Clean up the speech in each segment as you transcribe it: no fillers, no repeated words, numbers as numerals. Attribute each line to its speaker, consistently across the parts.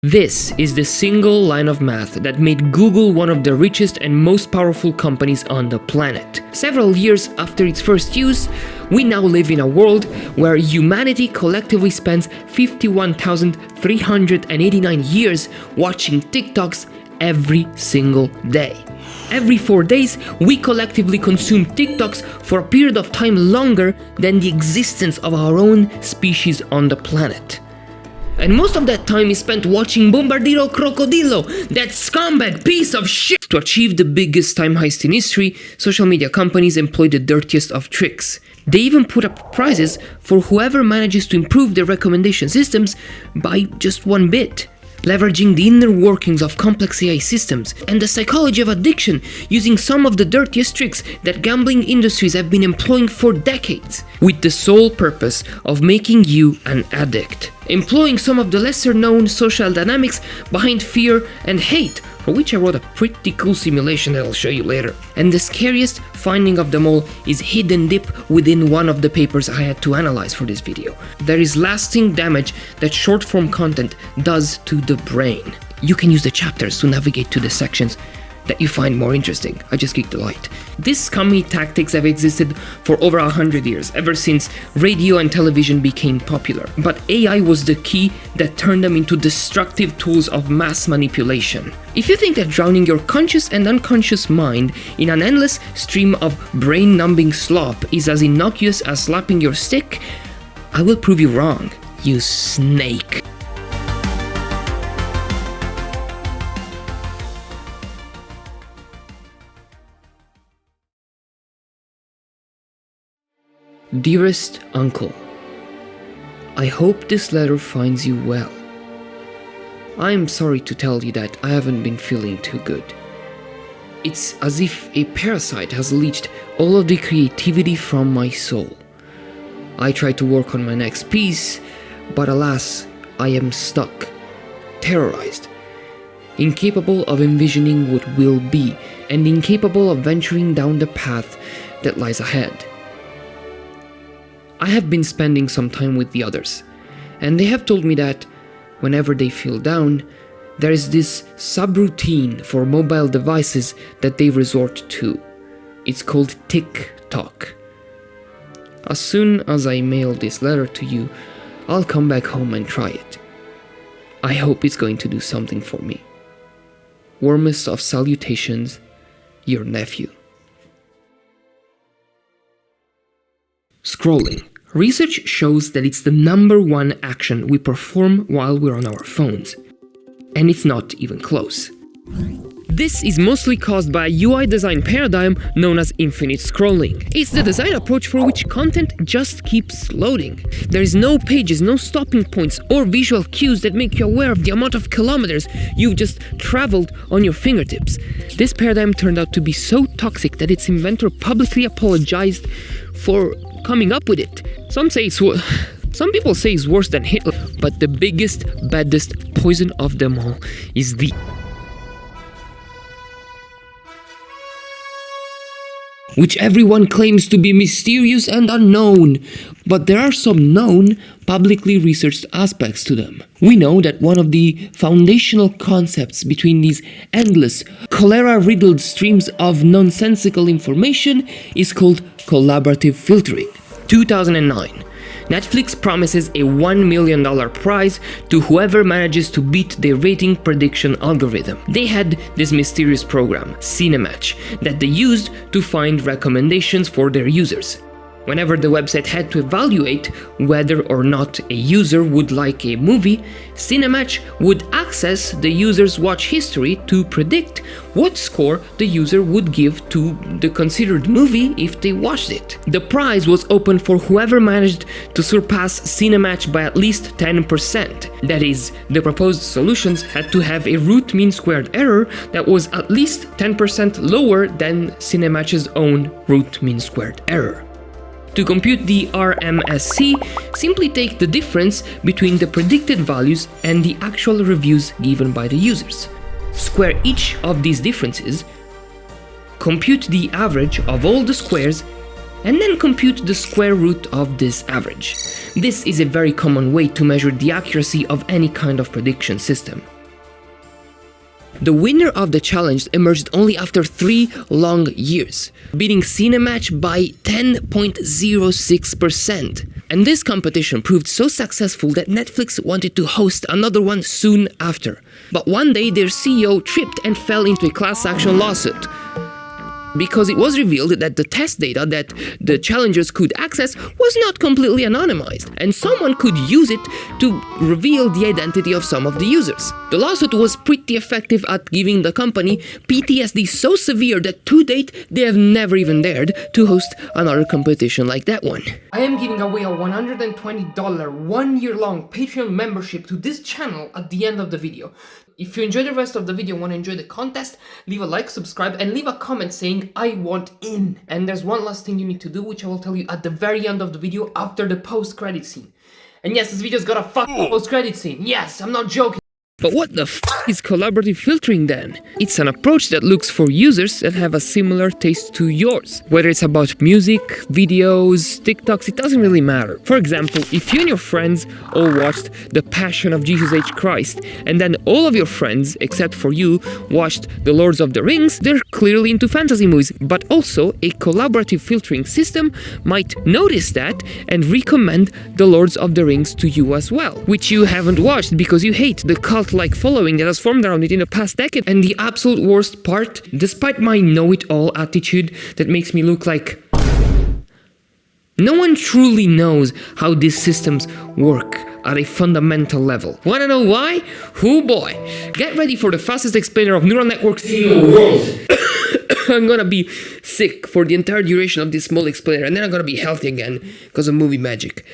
Speaker 1: This is the single line of math that made Google one of the richest and most powerful companies on the planet. Several years after its first use, we now live in a world where humanity collectively spends 51,389 years watching TikToks every single day. Every 4 days, we collectively consume TikToks for a period of time longer than the existence of our own species on the planet. And most of that time is spent watching BOMBARDIRO CROCODILO, that scumbag piece of shit! To achieve the biggest time heist in history, social media companies employ the dirtiest of tricks. They even put up prizes for whoever manages to improve their recommendation systems by just 1 bit. Leveraging the inner workings of complex AI systems and the psychology of addiction using some of the dirtiest tricks that gambling industries have been employing for decades, with the sole purpose of making you an addict. Employing some of the lesser known social dynamics behind fear and hate, for which I wrote a pretty cool simulation that I'll show you later. And the scariest finding of them all is hidden deep within one of the papers I had to analyze for this video. There is lasting damage that short-form content does to the brain. You can use the chapters to navigate to the sections that you find more interesting. I just kicked the light. These scummy tactics have existed for over 100 years, ever since radio and television became popular. But AI was the key that turned them into destructive tools of mass manipulation. If you think that drowning your conscious and unconscious mind in an endless stream of brain-numbing slop is as innocuous as slapping your stick, I will prove you wrong, you snake. Dearest Uncle, I hope this letter finds you well. I am sorry to tell you that I haven't been feeling too good. It's as if a parasite has leached all of the creativity from my soul. I try to work on my next piece, but alas, I am stuck, terrorized, incapable of envisioning what will be, and incapable of venturing down the path that lies ahead. I have been spending some time with the others, and they have told me that whenever they feel down, there is this subroutine for mobile devices that they resort to. It's called TikTok. As soon as I mail this letter to you, I'll come back home and try it. I hope it's going to do something for me. Warmest of salutations, your nephew. Scrolling. Research shows that it's the #1 action we perform while we're on our phones. And it's not even close. This is mostly caused by a UI design paradigm known as infinite scrolling. It's the design approach for which content just keeps loading. There is no pages, no stopping points, or visual cues that make you aware of the amount of kilometers you've just traveled on your fingertips. This paradigm turned out to be so toxic that its inventor publicly apologized for coming up with it. Some people say it's worse than Hitler, but the biggest, baddest poison of them all is which everyone claims to be mysterious and unknown, but there are some known, publicly researched aspects to them. We know that one of the foundational concepts between these endless, cholera-riddled streams of nonsensical information is called collaborative filtering. 2009. Netflix promises a $1 million prize to whoever manages to beat their rating prediction algorithm. They had this mysterious program, Cinematch, that they used to find recommendations for their users. Whenever the website had to evaluate whether or not a user would like a movie, Cinematch would access the user's watch history to predict what score the user would give to the considered movie if they watched it. The prize was open for whoever managed to surpass Cinematch by at least 10%. That is, the proposed solutions had to have a root mean squared error that was at least 10% lower than Cinematch's own root mean squared error. To compute the RMSC, simply take the difference between the predicted values and the actual reviews given by the users. Square each of these differences, compute the average of all the squares, and then compute the square root of this average. This is a very common way to measure the accuracy of any kind of prediction system. The winner of the challenge emerged only after 3 long years, beating Cinematch by 10.06%. And this competition proved so successful that Netflix wanted to host another one soon after. But one day their CEO tripped and fell into a class action lawsuit, because it was revealed that the test data that the challengers could access was not completely anonymized, and someone could use it to reveal the identity of some of the users. The lawsuit was pretty effective at giving the company PTSD so severe that to date they have never even dared to host another competition like that one. I am giving away a $120 one-year-long Patreon membership to this channel at the end of the video. If you enjoy the rest of the video and want to enjoy the contest, leave a like, subscribe, and leave a comment saying I want in. And there's one last thing you need to do, which I will tell you at the very end of the video after the post-credit scene. And yes, this video's got a fucking post-credit scene. Yes, I'm not joking. But what the f is collaborative filtering then? It's an approach that looks for users that have a similar taste to yours. Whether it's about music, videos, TikToks, it doesn't really matter. For example, if you and your friends all watched The Passion of Jesus H. Christ, and then all of your friends, except for you, watched The Lord of the Rings, they're clearly into fantasy movies. But also, a collaborative filtering system might notice that and recommend The Lord of the Rings to you as well, which you haven't watched because you hate the cult-like following that has formed around it in the past decade. And the absolute worst part, despite my know-it-all attitude that makes me look like no one truly knows how these systems work at a fundamental level. Wanna know why? Oh boy, get ready for the fastest explainer of neural networks in the world. I'm gonna be sick for the entire duration of this small explainer, and then I'm gonna be healthy again because of movie magic.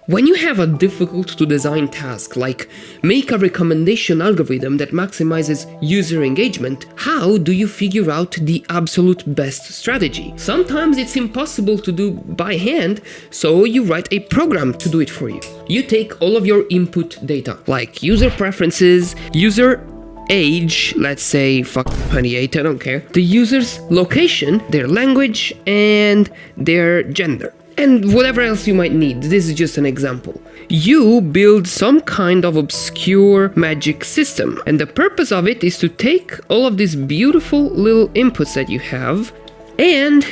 Speaker 1: When you have a difficult to design task like make a recommendation algorithm that maximizes user engagement, how do you figure out the absolute best strategy? Sometimes it's impossible to do by hand, so you write a program to do it for you. You take all of your input data, like user preferences, user age, let's say 28, I don't care, the user's location, their language, and their gender, and whatever else you might need. This is just an example. You build some kind of obscure magic system, and the purpose of it is to take all of these beautiful little inputs that you have and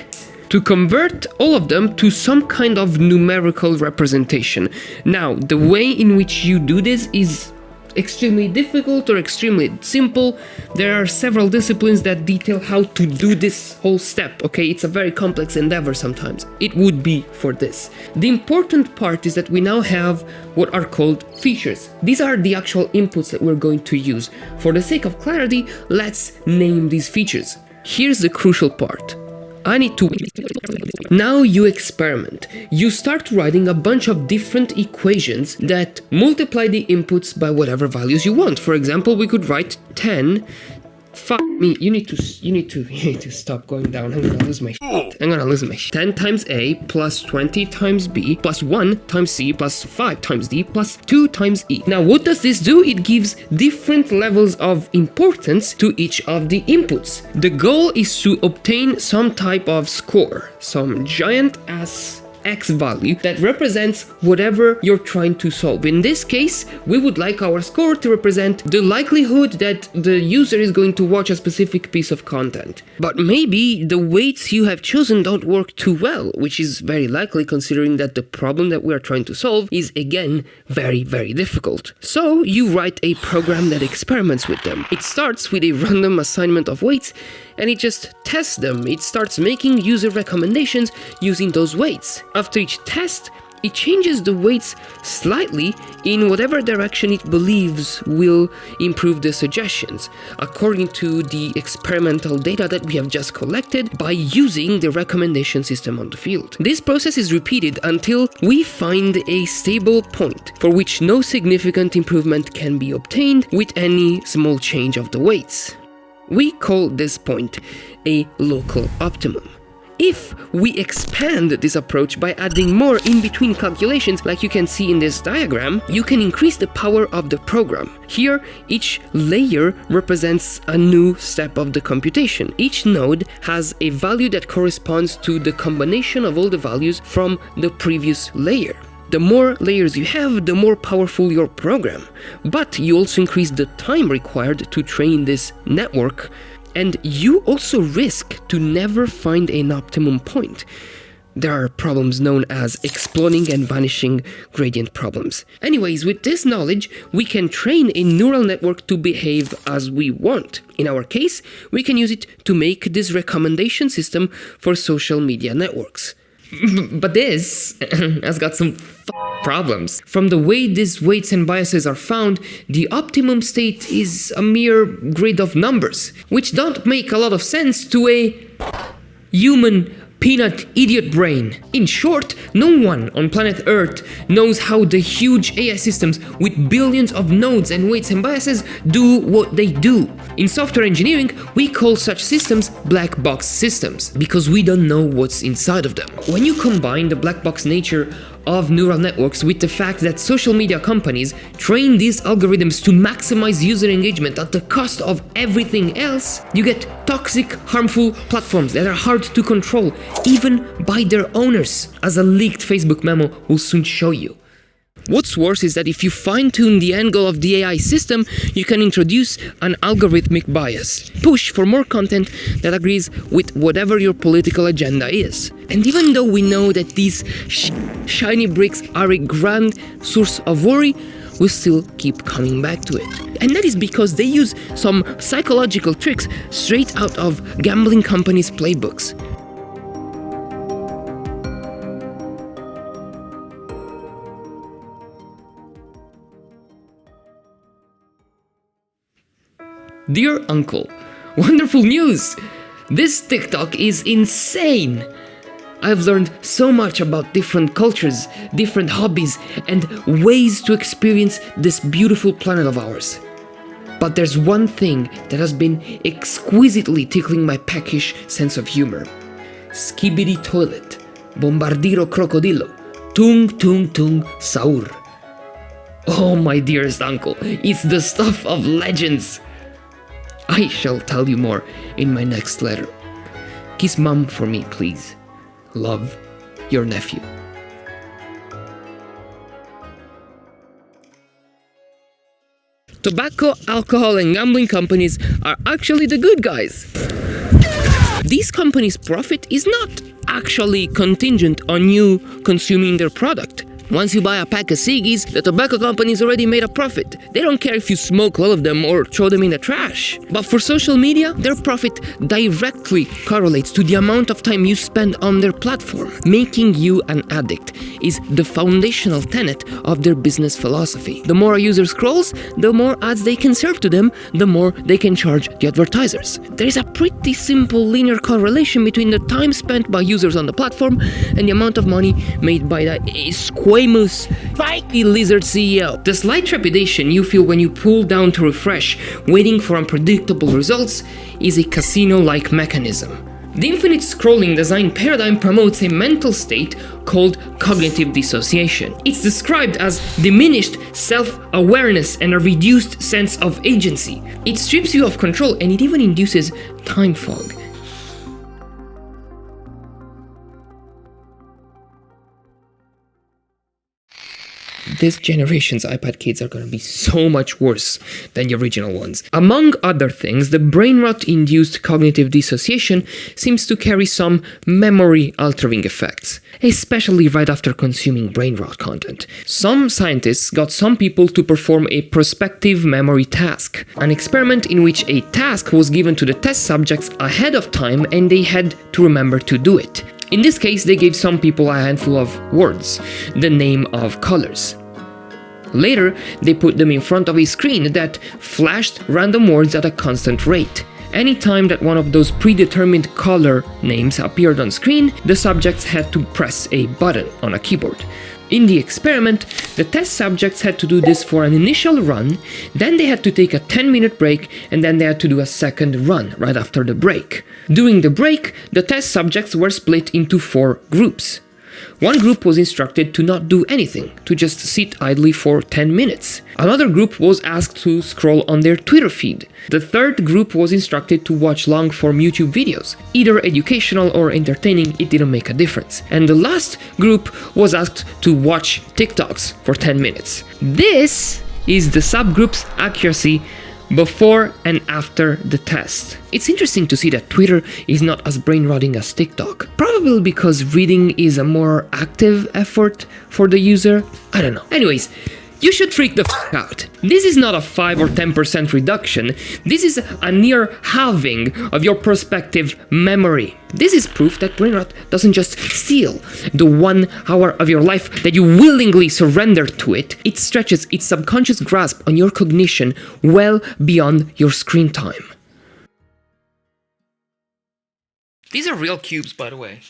Speaker 1: to convert all of them to some kind of numerical representation. Now, the way in which you do this is extremely difficult or extremely simple. There are several disciplines that detail how to do this whole step, okay? It's a very complex endeavor sometimes. It would be for this. The important part is that we now have what are called features. These are the actual inputs that we're going to use. For the sake of clarity, let's name these features. Here's the crucial part. I need to... Now you experiment. You start writing a bunch of different equations that multiply the inputs by whatever values you want. For example, we could write 10. Fuck me, you need to stop going down. I'm gonna lose my shit. 10 times A plus 20 times B plus 1 times C plus 5 times D plus 2 times E. Now what does this do? It gives different levels of importance to each of the inputs. The goal is to obtain some type of score, some giant ass X value that represents whatever you're trying to solve. In this case, we would like our score to represent the likelihood that the user is going to watch a specific piece of content. But maybe the weights you have chosen don't work too well, which is very likely considering that the problem that we are trying to solve is again very, very difficult. So you write a program that experiments with them. It starts with a random assignment of weights and it just tests them. It starts making user recommendations using those weights. After each test, it changes the weights slightly in whatever direction it believes will improve the suggestions, according to the experimental data that we have just collected by using the recommendation system on the field. This process is repeated until we find a stable point for which no significant improvement can be obtained with any small change of the weights. We call this point a local optimum. If we expand this approach by adding more in-between calculations, like you can see in this diagram, you can increase the power of the program. Here, each layer represents a new step of the computation. Each node has a value that corresponds to the combination of all the values from the previous layer. The more layers you have, the more powerful your program. But you also increase the time required to train this network, and you also risk to never find an optimum point. There are problems known as exploding and vanishing gradient problems. Anyways, with this knowledge, we can train a neural network to behave as we want. In our case, we can use it to make this recommendation system for social media networks. But this has got some problems. From the way these weights and biases are found, the optimum state is a mere grid of numbers, which don't make a lot of sense to a human peanut idiot brain. In short, no one on planet Earth knows how the huge AI systems with billions of nodes and weights and biases do what they do. In software engineering, we call such systems black box systems, because we don't know what's inside of them. When you combine the black box nature of neural networks with the fact that social media companies train these algorithms to maximize user engagement at the cost of everything else, you get toxic, harmful platforms that are hard to control, even by their owners, as a leaked Facebook memo will soon show you. What's worse is that if you fine-tune the angle of the AI system, you can introduce an algorithmic bias. Push for more content that agrees with whatever your political agenda is. And even though we know that these shiny bricks are a grand source of worry, we still keep coming back to it. And that is because they use some psychological tricks straight out of gambling companies' playbooks. Dear Uncle, wonderful news! This TikTok is insane! I've learned so much about different cultures, different hobbies, and ways to experience this beautiful planet of ours. But there's one thing that has been exquisitely tickling my peckish sense of humor. Skibidi toilet, bombardiro crocodilo, tung tung tung saur. Oh my dearest uncle, it's the stuff of legends! I shall tell you more in my next letter. Kiss mom for me, please. Love, your nephew. Tobacco, alcohol, and gambling companies are actually the good guys. These companies' profit is not actually contingent on you consuming their product. Once you buy a pack of ciggies, the tobacco company's already made a profit. They don't care if you smoke all of them or throw them in the trash. But for social media, their profit directly correlates to the amount of time you spend on their platform. Making you an addict is the foundational tenet of their business philosophy. The more a user scrolls, the more ads they can serve to them, the more they can charge the advertisers. There is a pretty simple linear correlation between the time spent by users on the platform and the amount of money made by that squamous lizard CEO. The slight trepidation you feel when you pull down to refresh, waiting for unpredictable results, is a casino-like mechanism. The infinite scrolling design paradigm promotes a mental state called cognitive dissociation. It's described as diminished self-awareness and a reduced sense of agency. It strips you of control, and it even induces time fog. This generation's iPad kids are gonna be so much worse than the original ones. Among other things, the Brainrot-induced cognitive dissociation seems to carry some memory-altering effects, especially right after consuming Brainrot content. Some scientists got some people to perform a prospective memory task, an experiment in which a task was given to the test subjects ahead of time and they had to remember to do it. In this case, they gave some people a handful of words, the name of colors. Later, they put them in front of a screen that flashed random words at a constant rate. Anytime that one of those predetermined color names appeared on screen, the subjects had to press a button on a keyboard. In the experiment, the test subjects had to do this for an initial run, then they had to take a 10-minute break, and then they had to do a second run right after the break. During the break, the test subjects were split into 4 groups. One group was instructed to not do anything, to just sit idly for 10 minutes. Another group was asked to scroll on their Twitter feed. The third group was instructed to watch long-form YouTube videos. Either educational or entertaining, it didn't make a difference. And the last group was asked to watch TikToks for 10 minutes. This is the subgroup's accuracy before and after the test. It's interesting to see that Twitter is not as brain-rotting as TikTok. Probably because reading is a more active effort for the user. I don't know. Anyways, you should freak the f out. This is not a 5 or 10% reduction. This is a near halving of your prospective memory. This is proof that Brainrot doesn't just steal the 1 hour of your life that you willingly surrender to it. It stretches its subconscious grasp on your cognition well beyond your screen time. These are real cubes, by the way.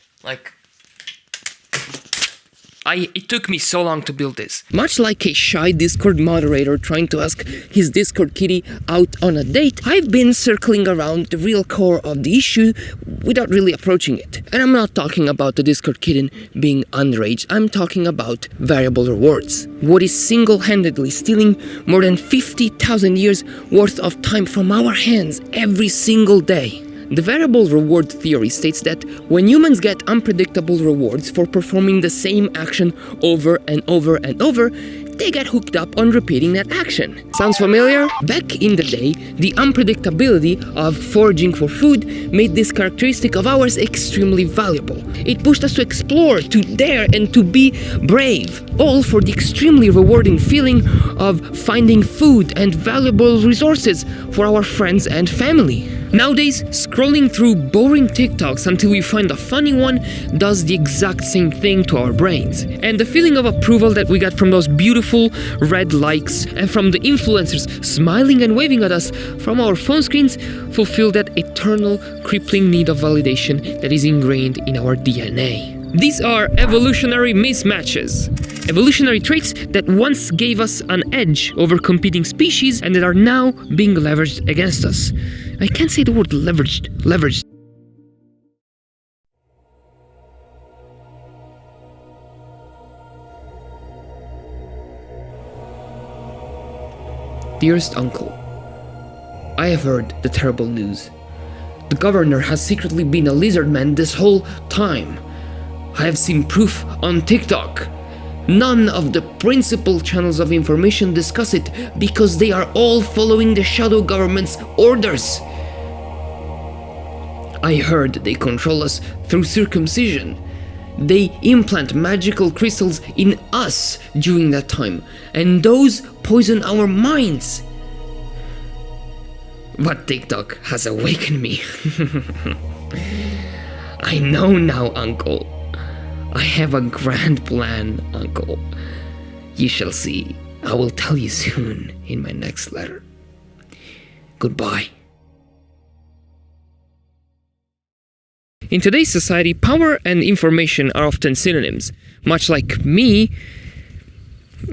Speaker 1: It took me so long to build this. Much like a shy Discord moderator trying to ask his Discord kitty out on a date, I've been circling around the real core of the issue without really approaching it. And I'm not talking about the Discord kitten being underage, I'm talking about variable rewards. What is single-handedly stealing more than 50,000 years worth of time from our hands every single day. The variable reward theory states that when humans get unpredictable rewards for performing the same action over and over and over, they get hooked up on repeating that action. Sounds familiar? Back in the day, the unpredictability of foraging for food made this characteristic of ours extremely valuable. It pushed us to explore, to dare, and to be brave, all for the extremely rewarding feeling of finding food and valuable resources for our friends and family. Nowadays, scrolling through boring TikToks until we find a funny one does the exact same thing to our brains. And the feeling of approval that we got from those beautiful red likes and from the influencers smiling and waving at us from our phone screens fulfill that eternal crippling need of validation that is ingrained in our DNA. These are evolutionary mismatches. Evolutionary traits that once gave us an edge over competing species and that are now being leveraged against us. I can't say the word leveraged. Dearest Uncle, I have heard the terrible news. The governor has secretly been a lizard man this whole time. I have seen proof on TikTok. None of the principal channels of information discuss it because they are all following the shadow government's orders. I heard they control us through circumcision. They implant magical crystals in us during that time, and those poison our minds. But TikTok has awakened me. I know now, Uncle. I have a grand plan, Uncle. You shall see. I will tell you soon in my next letter. Goodbye. In today's society, power and information are often synonyms. Much like me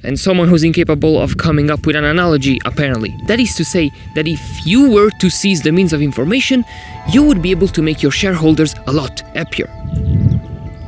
Speaker 1: and someone who's incapable of coming up with an analogy, apparently. That is to say that if you were to seize the means of information, you would be able to make your shareholders a lot happier.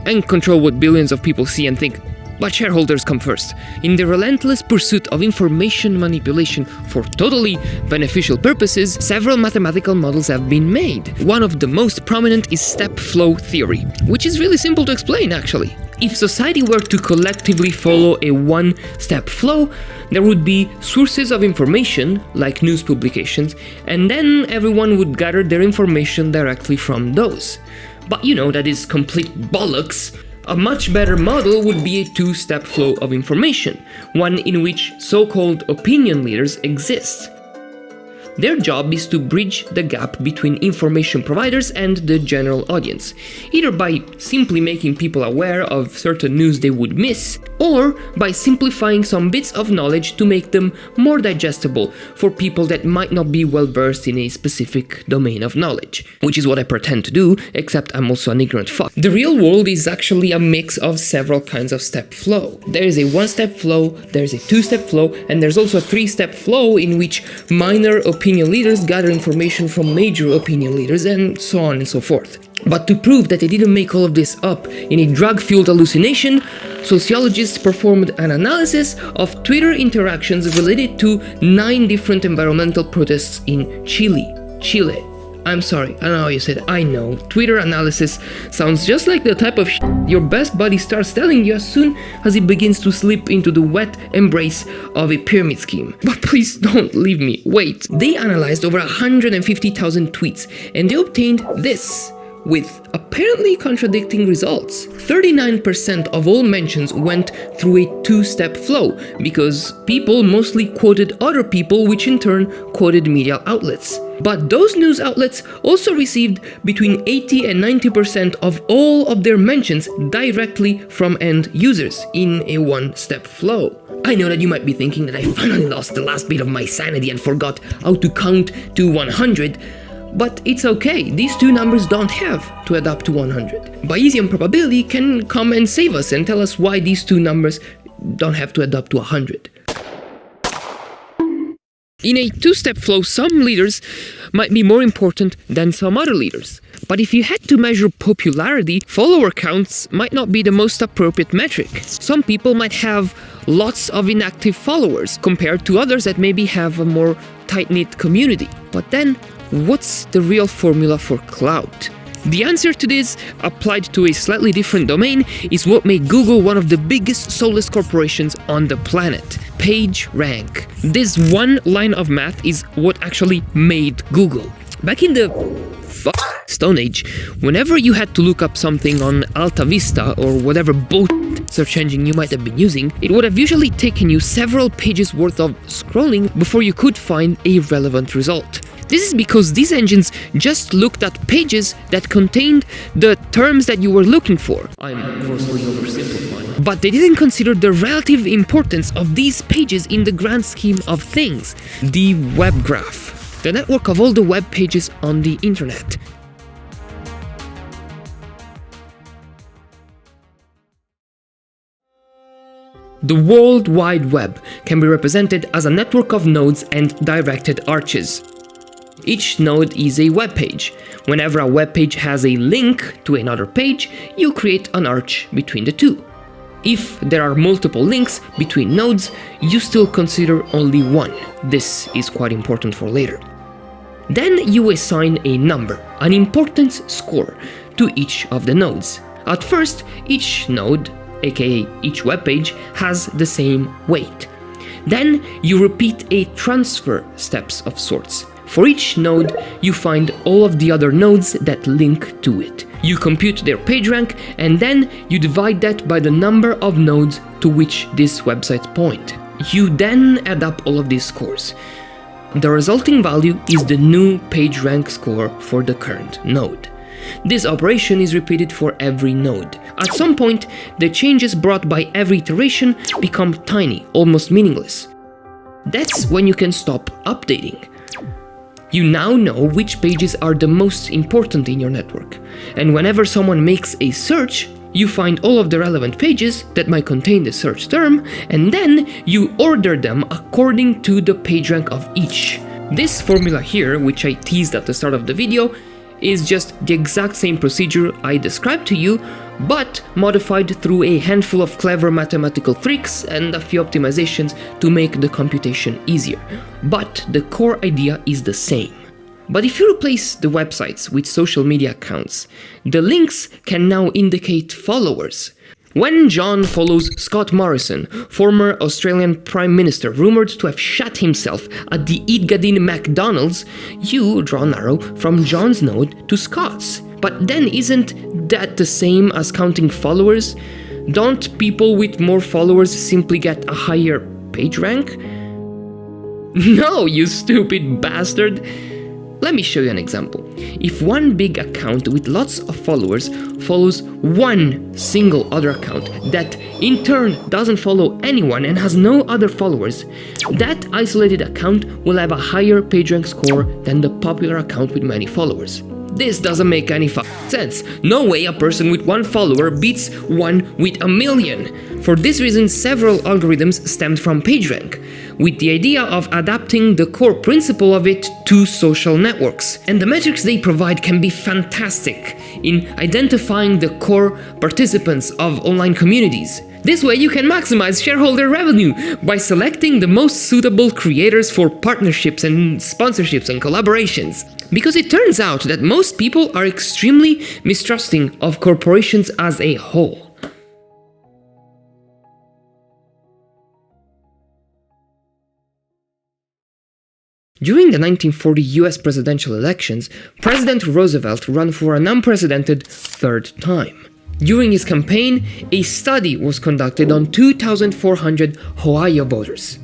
Speaker 1: And control what billions of people see and think. But shareholders come first. In the relentless pursuit of information manipulation for totally beneficial purposes, several mathematical models have been made. One of the most prominent is step flow theory, which is really simple to explain actually. If society were to collectively follow a one-step flow, there would be sources of information, like news publications, and then everyone would gather their information directly from those. But you know, that is complete bollocks. A much better model would be a two-step flow of information, one in which so-called opinion leaders exist. Their job is to bridge the gap between information providers and the general audience, either by simply making people aware of certain news they would miss, or by simplifying some bits of knowledge to make them more digestible for people that might not be well versed in a specific domain of knowledge. Which is what I pretend to do, except I'm also an ignorant fuck. The real world is actually a mix of several kinds of step flow. There is a one-step flow, there's a two-step flow, and there's also a three-step flow in which minor opinion leaders gather information from major opinion leaders, and so on and so forth. But to prove that they didn't make all of this up in a drug-fueled hallucination, sociologists performed an analysis of Twitter interactions related to 9 different environmental protests in Chile. I'm sorry, I don't know how you said it. I know. Twitter analysis sounds just like the type of shit your best buddy starts telling you as soon as he begins to slip into the wet embrace of a pyramid scheme. But please don't leave me. Wait. They analyzed over 150,000 tweets and they obtained this, with apparently contradicting results. 39% of all mentions went through a two-step flow, because people mostly quoted other people, which in turn quoted media outlets. But those news outlets also received between 80 and 90% of all of their mentions directly from end users in a one-step flow. I know that you might be thinking that I finally lost the last bit of my sanity and forgot how to count to 100, but it's okay, these two numbers don't have to add up to 100. Bayesian probability can come and save us and tell us why these two numbers don't have to add up to 100. In a two-step flow, some leaders might be more important than some other leaders. But if you had to measure popularity, follower counts might not be the most appropriate metric. Some people might have lots of inactive followers compared to others that maybe have a more tight-knit community. But then, what's the real formula for clout? The answer to this, applied to a slightly different domain, is what made Google one of the biggest soulless corporations on the planet: PageRank. This one line of math is what actually made Google. Back in the Stone Age, whenever you had to look up something on Alta Vista or whatever bullshit search engine you might have been using, it would have usually taken you several pages worth of scrolling before you could find a relevant result. This is because these engines just looked at pages that contained the terms that you were looking for. I'm grossly oversimplifying. But they didn't consider the relative importance of these pages in the grand scheme of things. The web graph, the network of all the web pages on the internet. The World Wide Web can be represented as a network of nodes and directed arches. Each node is a web page. Whenever a web page has a link to another page, you create an arch between the two. If there are multiple links between nodes, you still consider only one. This is quite important for later. Then you assign a number, an importance score, to each of the nodes. At first, each node, aka each web page, has the same weight. Then you repeat a transfer steps of sorts. For each node, you find all of the other nodes that link to it. You compute their PageRank, and then you divide that by the number of nodes to which these websites point. You then add up all of these scores. The resulting value is the new PageRank score for the current node. This operation is repeated for every node. At some point, the changes brought by every iteration become tiny, almost meaningless. That's when you can stop updating. You now know which pages are the most important in your network, and whenever someone makes a search, you find all of the relevant pages that might contain the search term, and then you order them according to the PageRank of each. This formula here, which I teased at the start of the video, is just the exact same procedure I described to you, but modified through a handful of clever mathematical tricks and a few optimizations to make the computation easier. But the core idea is the same. But if you replace the websites with social media accounts, the links can now indicate followers. When John follows Scott Morrison, former Australian Prime Minister rumored to have shot himself at the Eid Gadin McDonald's, you draw an arrow from John's node to Scott's. But then isn't that the same as counting followers? Don't people with more followers simply get a higher PageRank? No, you stupid bastard! Let me show you an example. If one big account with lots of followers follows one single other account that in turn doesn't follow anyone and has no other followers, that isolated account will have a higher PageRank score than the popular account with many followers. This doesn't make any sense. No way a person with one follower beats one with a million. For this reason, several algorithms stemmed from PageRank, with the idea of adapting the core principle of it to social networks. And the metrics they provide can be fantastic in identifying the core participants of online communities. This way you can maximize shareholder revenue by selecting the most suitable creators for partnerships and sponsorships and collaborations. Because it turns out that most people are extremely mistrusting of corporations as a whole. During the 1940 US presidential elections, President Roosevelt ran for an unprecedented third time. During his campaign, a study was conducted on 2,400 Ohio voters.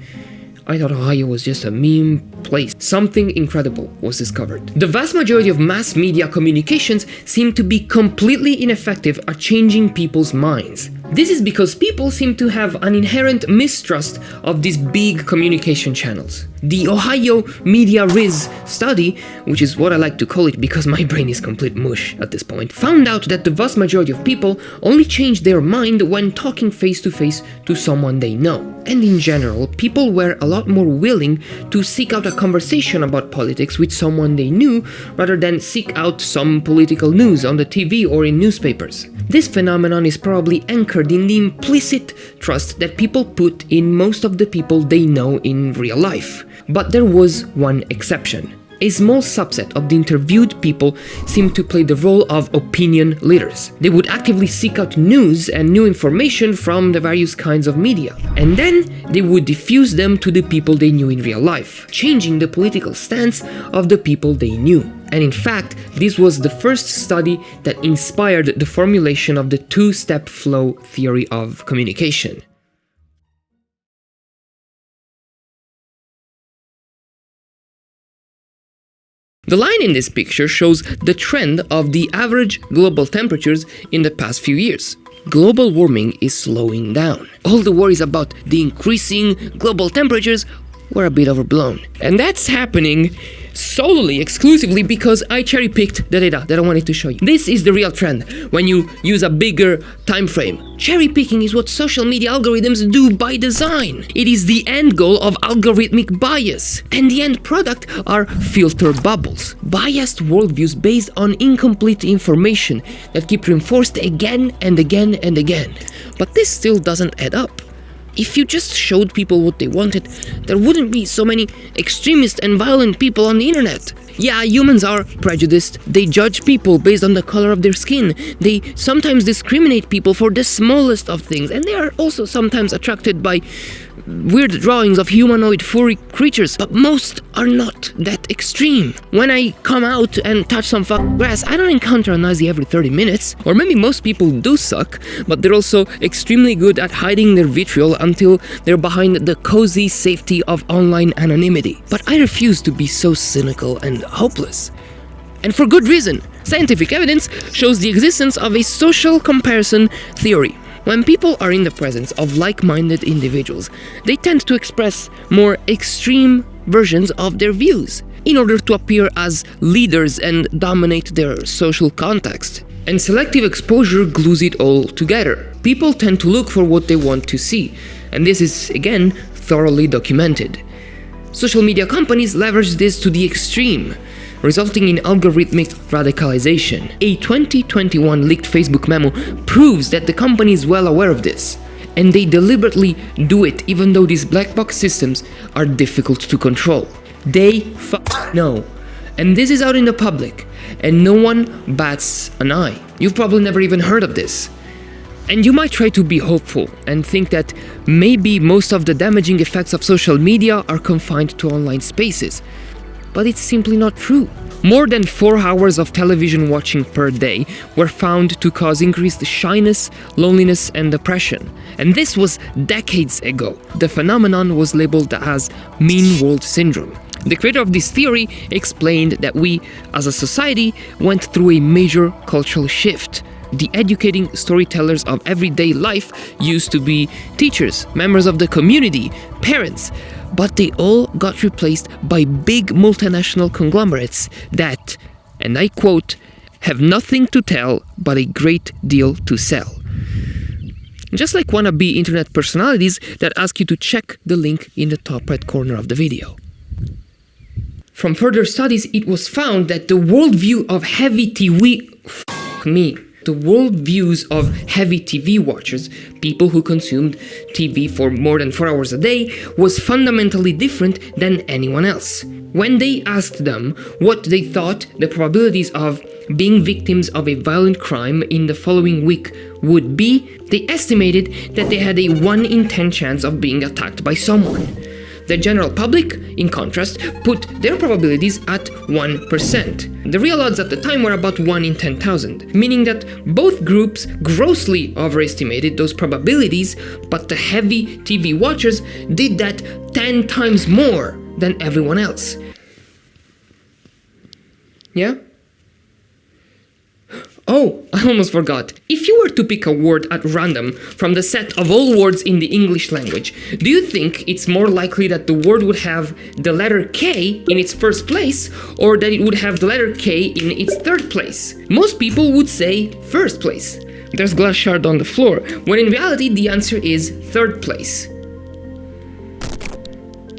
Speaker 1: I thought Ohio was just a meme place. Something incredible was discovered. The vast majority of mass media communications seem to be completely ineffective at changing people's minds. This is because people seem to have an inherent mistrust of these big communication channels. The Ohio Media Riz study, which is what I like to call it because my brain is complete mush at this point, found out that the vast majority of people only change their mind when talking face to face to someone they know. And in general, people were a lot more willing to seek out a conversation about politics with someone they knew rather than seek out some political news on the TV or in newspapers. This phenomenon is probably anchored in the implicit trust that people put in most of the people they know in real life. But there was one exception. A small subset of the interviewed people seemed to play the role of opinion leaders. They would actively seek out news and new information from the various kinds of media, and then they would diffuse them to the people they knew in real life, changing the political stance of the people they knew. And in fact, this was the first study that inspired the formulation of the two-step flow theory of communication. The line in this picture shows the trend of the average global temperatures in the past few years. Global warming is slowing down. All the worries about the increasing global temperatures were a bit overblown. And that's happening solely, exclusively because I cherry-picked the data that I wanted to show you. This is the real trend when you use a bigger time frame. Cherry-picking is what social media algorithms do by design. It is the end goal of algorithmic bias, and the end product are filter bubbles. Biased worldviews based on incomplete information that keep reinforced again and again and again. But this still doesn't add up. If you just showed people what they wanted, there wouldn't be so many extremist and violent people on the internet. Yeah, humans are prejudiced. They judge people based on the color of their skin. They sometimes discriminate people for the smallest of things, and they are also sometimes attracted by weird drawings of humanoid furry creatures, but most are not that extreme. When I come out and touch some grass, I don't encounter a Nazi every 30 minutes. Or maybe most people do suck, but they're also extremely good at hiding their vitriol until they're behind the cozy safety of online anonymity. But I refuse to be so cynical and hopeless. And for good reason. Scientific evidence shows the existence of a social comparison theory. When people are in the presence of like-minded individuals, they tend to express more extreme versions of their views in order to appear as leaders and dominate their social context. And selective exposure glues it all together. People tend to look for what they want to see, and this is, again, thoroughly documented. Social media companies leverage this to the extreme, resulting in algorithmic radicalization. A 2021 leaked Facebook memo proves that the company is well aware of this, and they deliberately do it even though these black box systems are difficult to control. They know. And this is out in the public, and no one bats an eye. You've probably never even heard of this. And you might try to be hopeful and think that maybe most of the damaging effects of social media are confined to online spaces. But it's simply not true. More than 4 hours of television watching per day were found to cause increased shyness, loneliness, and depression. And this was decades ago. The phenomenon was labeled as mean world syndrome. The creator of this theory explained that we, as a society, went through a major cultural shift. The educating storytellers of everyday life used to be teachers, members of the community, parents, but they all got replaced by big multinational conglomerates that, and I quote, have nothing to tell but a great deal to sell. Just like wannabe internet personalities that ask you to check the link in the top right corner of the video. From further studies, it was found that the worldview of heavy TV... The worldviews of heavy TV watchers, people who consumed TV for more than 4 hours a day, was fundamentally different than anyone else. When they asked them what they thought the probabilities of being victims of a violent crime in the following week would be, they estimated that they had a 1 in 10 chance of being attacked by someone. The general public, in contrast, put their probabilities at 1%. The real odds at the time were about 1 in 10,000, meaning that both groups grossly overestimated those probabilities, but the heavy TV watchers did that 10 times more than everyone else. Yeah? Oh, I almost forgot. If you were to pick a word at random from the set of all words in the English language, do you think it's more likely that the word would have the letter K in its first place, or that it would have the letter K in its third place? Most people would say first place. There's glass shard on the floor, when in reality the answer is third place.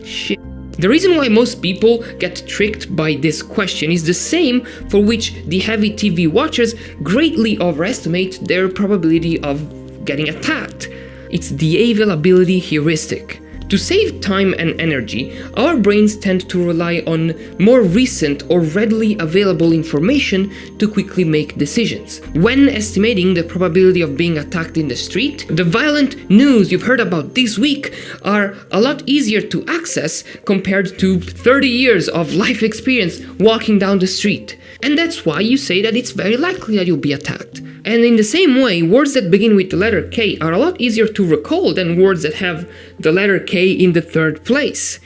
Speaker 1: Shit. The reason why most people get tricked by this question is the same for which the heavy TV watchers greatly overestimate their probability of getting attacked. It's the availability heuristic. To save time and energy, our brains tend to rely on more recent or readily available information to quickly make decisions. When estimating the probability of being attacked in the street, the violent news you've heard about this week are a lot easier to access compared to 30 years of life experience walking down the street. And that's why you say that it's very likely that you'll be attacked. And in the same way, words that begin with the letter K are a lot easier to recall than words that have the letter K in the third place.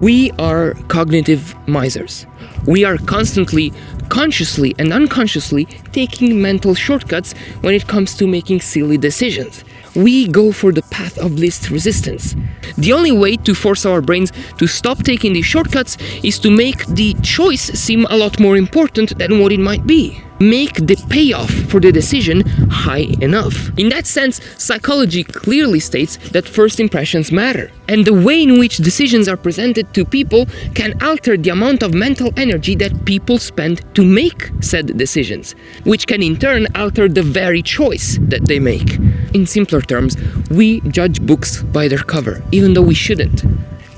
Speaker 1: We are cognitive misers. We are constantly, consciously and unconsciously taking mental shortcuts when it comes to making silly decisions. We go for the path of least resistance. The only way to force our brains to stop taking these shortcuts is to make the choice seem a lot more important than what it might be. Make the payoff for the decision high enough. In that sense, psychology clearly states that first impressions matter, and the way in which decisions are presented to people can alter the amount of mental energy that people spend to make said decisions, which can in turn alter the very choice that they make. In simpler terms, we judge books by their cover, even though we shouldn't.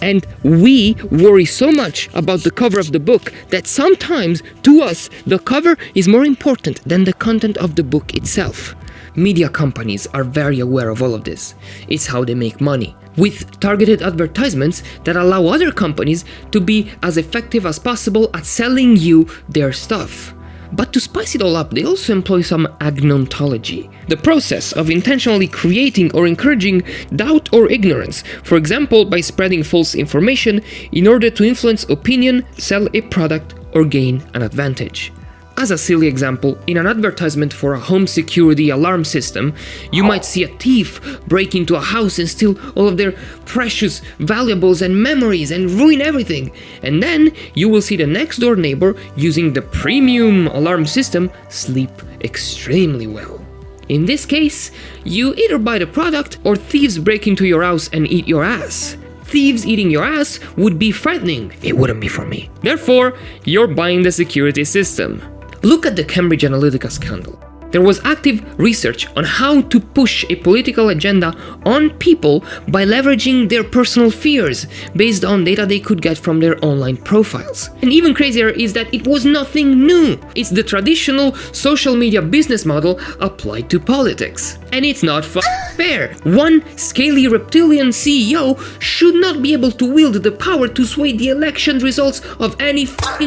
Speaker 1: And we worry so much about the cover of the book that sometimes, to us, the cover is more important than the content of the book itself. Media companies are very aware of all of this. It's how they make money, with targeted advertisements that allow other companies to be as effective as possible at selling you their stuff. But to spice it all up, they also employ some agnontology, the process of intentionally creating or encouraging doubt or ignorance, for example by spreading false information in order to influence opinion, sell a product, or gain an advantage. As a silly example, in an advertisement for a home security alarm system, you might see a thief break into a house and steal all of their precious valuables and memories and ruin everything. And then you will see the next door neighbor using the premium alarm system sleep extremely well. In this case, you either buy the product or thieves break into your house and eat your ass. Thieves eating your ass would be frightening. It wouldn't be for me. Therefore, you're buying the security system. Look at the Cambridge Analytica scandal. There was active research on how to push a political agenda on people by leveraging their personal fears based on data they could get from their online profiles. And even crazier is that it was nothing new. It's the traditional social media business model applied to politics. And it's not fair. One scaly reptilian CEO should not be able to wield the power to sway the election results of any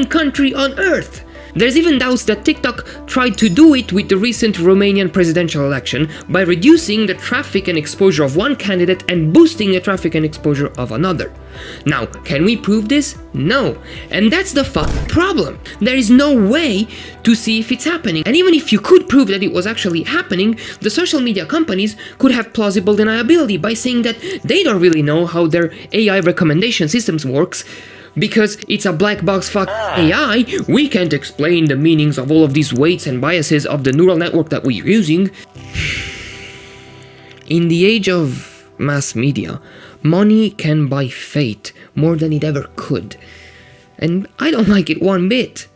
Speaker 1: country on earth. There's even doubts that TikTok tried to do it with the recent Romanian presidential election by reducing the traffic and exposure of one candidate and boosting the traffic and exposure of another. Now, can we prove this? No. And that's the problem. There is no way to see if it's happening. And even if you could prove that it was actually happening, the social media companies could have plausible deniability by saying that they don't really know how their AI recommendation systems works, because it's a black box AI. We can't explain the meanings of all of these weights and biases of the neural network that we're using. In the age of mass media, money can buy fate more than it ever could. And I don't like it one bit.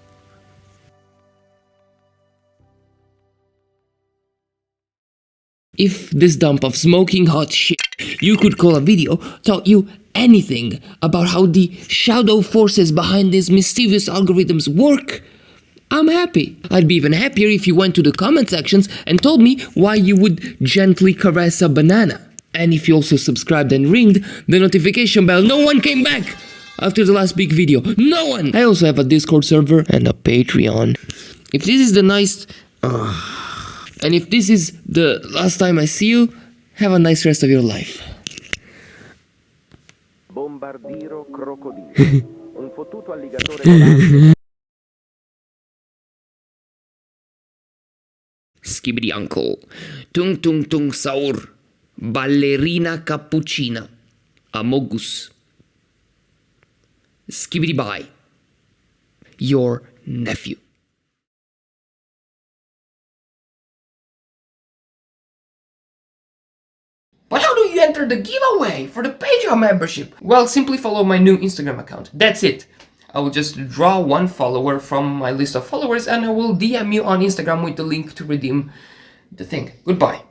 Speaker 1: If this dump of smoking hot shit you could call a video taught you anything about how the shadow forces behind these mischievous algorithms work, I'm happy. I'd be even happier if you went to the comment sections and told me why you would gently caress a banana. And if you also subscribed and ringed the notification bell. No one came back after the last big video. No one! I also have a Discord server and a Patreon. If this is the nice... and if this is the last time I see you, have a nice rest of your life.
Speaker 2: BOMBARDIRO CROCODILO. Un fottuto alligatore.
Speaker 1: Skibidi uncle. Tung tung tung saur. Ballerina cappuccina. Amo Goose. Skibidi bye. Your nephew. But how do you enter the giveaway for the Patreon membership? Well, simply follow my new Instagram account. That's it. I will just draw one follower from my list of followers and I will DM you on Instagram with the link to redeem the thing. Goodbye.